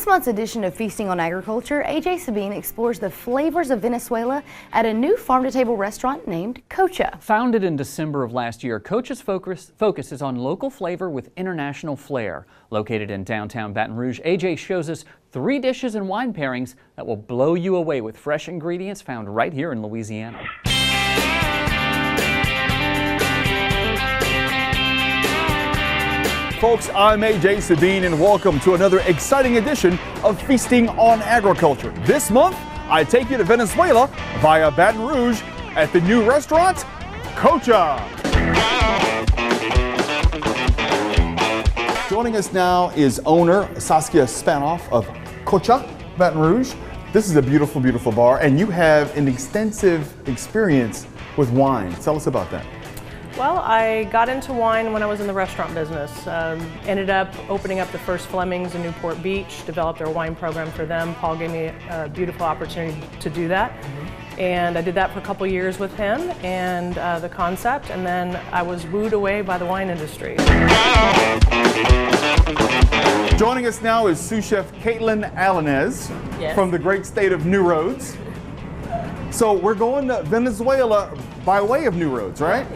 this month's edition of Feasting on Agriculture, AJ Sabine explores the flavors of Venezuela at a new farm-to-table restaurant named Cocha. Founded in December of last year, Cocha's focus is on local flavor with international flair. Located in downtown Baton Rouge, AJ shows us 3 dishes and wine pairings that will blow you away with fresh ingredients found right here in Louisiana. Folks, I'm AJ Sabine and welcome to another exciting edition of Feasting on Agriculture. This month, I take you to Venezuela via Baton Rouge at the new restaurant, Cocha. Joining us now is owner Saskia Spanoff of Cocha, Baton Rouge. This is a beautiful, beautiful bar, and you have an extensive experience with wine. Tell us about that. Well, I got into wine when I was in the restaurant business. Ended up opening up the first Fleming's in Newport Beach, developed our wine program for them. Paul gave me a beautiful opportunity to do that. And I did that for a couple years with him and the concept, and then I was wooed away by the wine industry. Joining us now is sous chef Caitlin Alanez from the great state of New Roads. So we're going to Venezuela by way of New Roads, right?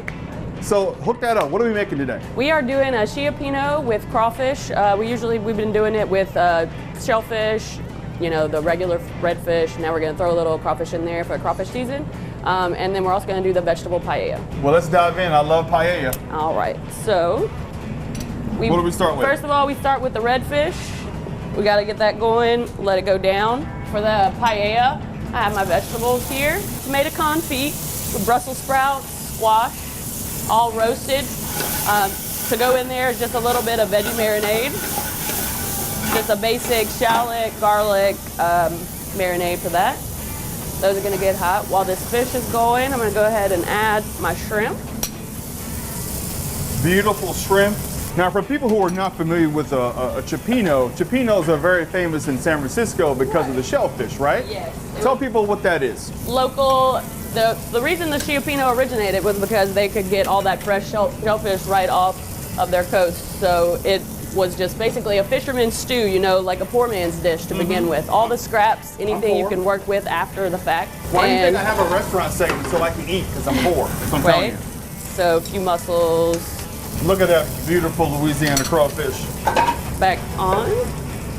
So hook that up. What are we making today? We are doing a Chia Pinot with crawfish. We've been doing it with shellfish, you know, the regular redfish. Now we're going to throw a little crawfish in there for crawfish season. And then we're also going to do the vegetable paella. Well, let's dive in. I love paella. All right. So what do we start with? First of all, we start with the redfish. We got to get that going, let it go down. For the paella, I have my vegetables here. Tomato confit with Brussels sprouts, squash, all roasted. To go in there, just a little bit of veggie marinade. Just a basic shallot, garlic marinade for that. Those are gonna get hot. While this fish is going, I'm gonna go ahead and add my shrimp. Beautiful shrimp. Now, for people who are not familiar with a cioppino, cioppino's are very famous in San Francisco because of the shellfish, right? Yes. Tell people what that is. Local. The reason the Chia Pinot originated was because they could get all that fresh shellfish right off of their coast. So it was just basically a fisherman's stew, you know, like a poor man's dish to begin with. All the scraps, anything you can work with after the fact. Why do you think I have a restaurant segment so I can eat? Because I'm poor. That's what I'm telling you. So a few mussels. Look at that beautiful Louisiana crawfish. Back on.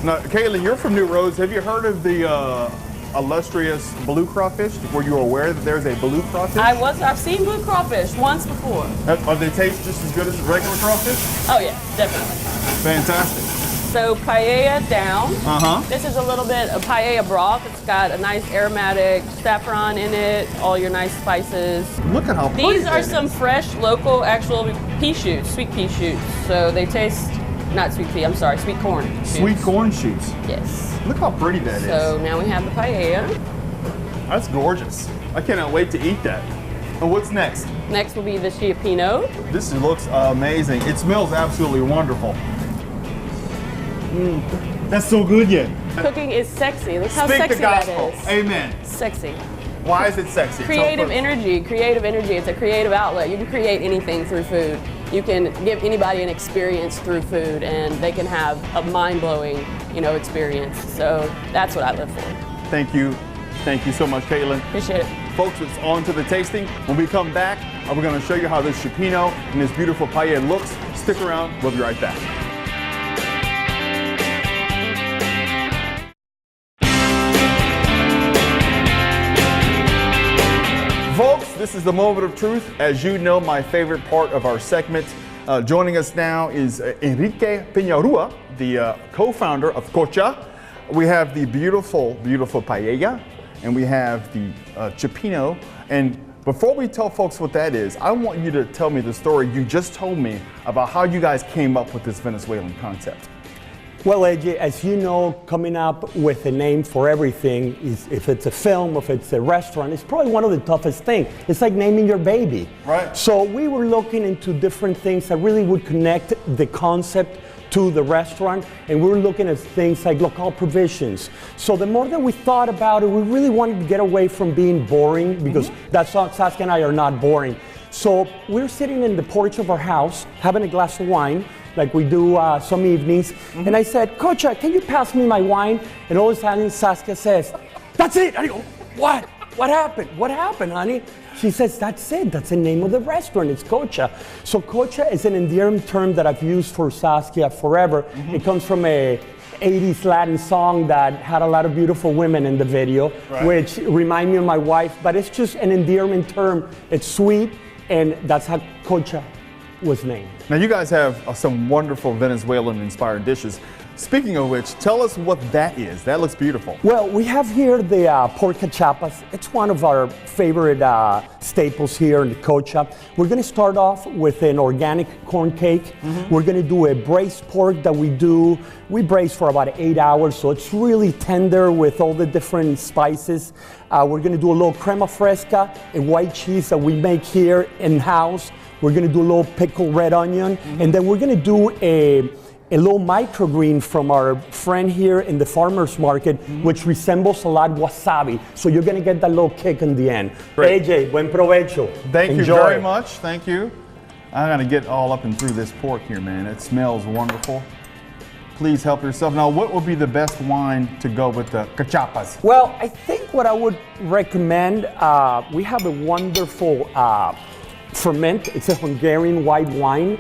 Now, Caitlin, you're from New Roads. Have you heard of the illustrious blue crawfish? Were you aware that there's a blue crawfish? I've seen blue crawfish once before. Are they taste just as good as regular crawfish? Oh yeah, definitely. Fantastic. So paella down. Uh-huh. This is a little bit of paella broth. It's got a nice aromatic saffron in it, all your nice spices. Look at how pretty these are some fresh, local, actual pea shoots, sweet pea shoots. So they taste, not sweet pea, I'm sorry, sweet corn shoots. Sweet corn shoots. Yes. Look how pretty that is. So now we have the paella. That's gorgeous. I cannot wait to eat that. And what's next? Next will be the Chia Pinot. This looks amazing. It smells absolutely wonderful. That's so good yet. Cooking is sexy. Look how Speak sexy the gospel. that is. Amen. Sexy. Why is it sexy? Creative energy. Creative energy. It's a creative outlet. You can create anything through food. You can give anybody an experience through food, and they can have a mind-blowing, you know, experience. So that's what I live for. Thank you. Thank you so much, Caitlin. Appreciate it. Folks, it's on to the tasting. When we come back, we're going to show you how this cioppino and this beautiful paella looks. Stick around. We'll be right back. Folks, this is the moment of truth. As you know, my favorite part of our segment. Joining us now is Enrique Peñarúa, the co-founder of Cocha. We have the beautiful, beautiful paella, and we have the cioppino. And before we tell folks what that is, I want you to tell me the story you just told me about how you guys came up with this Venezuelan concept. Well, AJ, as you know, coming up with a name for everything, is if it's a film, if it's a restaurant, it's probably one of the toughest things. It's like naming your baby. Right. So we were looking into different things that really would connect the concept to the restaurant, and we were looking at things like local provisions. So the more that we thought about it, we really wanted to get away from being boring, because that's not, Saskia and I are not boring. So we're sitting in the porch of our house, having a glass of wine, like we do some evenings. And I said, Cocha, can you pass me my wine? And all of a sudden Saskia says, that's it. I go, what? What happened? What happened, honey? She says, that's it. That's the name of the restaurant. It's Cocha. So Cocha is an endearing term that I've used for Saskia forever. It comes from a 80s Latin song that had a lot of beautiful women in the video, which remind me of my wife, but it's just an endearment term. It's sweet, and that's how Cocha was named. Now you guys have some wonderful Venezuelan-inspired dishes. Speaking of which, tell us what that is. That looks beautiful. Well, we have here the pork cachapas. It's one of our favorite staples here in the Cocha. We're going to start off with an organic corn cake. We're going to do a braised pork that we braise for about 8 hours, so it's really tender with all the different spices. We're going to do a little crema fresca, a white cheese that we make here in-house. We're going to do a little pickled red onion, and then we're going to do a little microgreen from our friend here in the farmer's market, which resembles a lot wasabi. So you're gonna get that little kick in the end. Great. AJ, buen provecho. Thank you Enjoy. very much. Thank you. I'm gonna get all up and through this pork here, man. It smells wonderful. Please help yourself. Now, what would be the best wine to go with the cachapas? Well, I think what I would recommend, we have a wonderful ferment. It's a Hungarian white wine.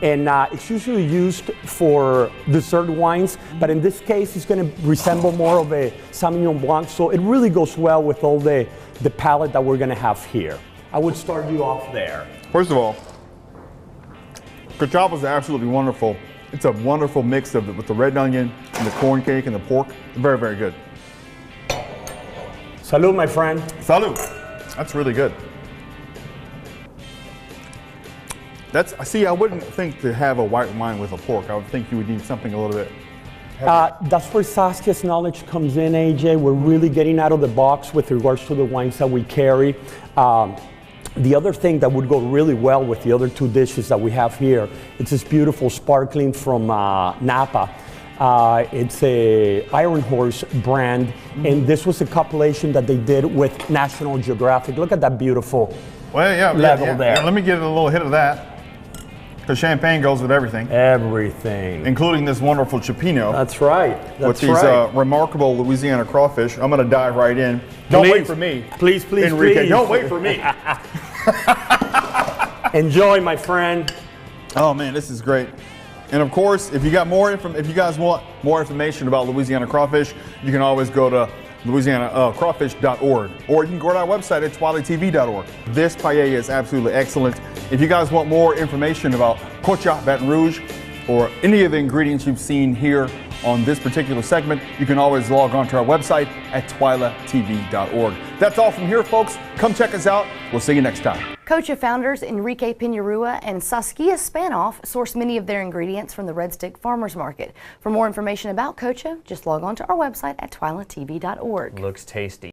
And it's usually used for dessert wines, but in this case, it's going to resemble more of a Sauvignon Blanc, so it really goes well with all the palette that we're going to have here. I would start you off there. First of all, cachapas are absolutely wonderful. It's a wonderful mix of with the red onion and the corn cake and the pork. Very, very good. Salud, my friend. Salud. That's really good. See, I wouldn't think to have a white wine with a pork. I would think you would need something a little bit heavier. That's where Saskia's knowledge comes in, AJ. We're really getting out of the box with regards to the wines that we carry. The other thing that would go really well with the other two dishes that we have here, it's this beautiful sparkling from Napa. It's a Iron Horse brand, and this was a compilation that they did with National Geographic. Look at that beautiful level there. Yeah, let me get a little hit of that. Because champagne goes with everything. Everything. Including this wonderful cipino. That's right. With these remarkable Louisiana crawfish. I'm going to dive right in. Don't wait for me. Please, Enrique, please. don't wait for me. Enjoy, my friend. Oh man, this is great. And of course, if you guys want more information about Louisiana crawfish, you can always go to LouisianaCrawfish.org, or you can go to our website at TwilightTV.org. This paella is absolutely excellent. If you guys want more information about Cocha Baton Rouge or any of the ingredients you've seen here on this particular segment, you can always log on to our website at TwilightTV.org. That's all from here, folks. Come check us out. We'll see you next time. Cocha founders Enrique Peñarua and Saskia Spanoff source many of their ingredients from the Red Stick Farmers Market. For more information about Cocha, just log on to our website at TwilightTV.org. Looks tasty.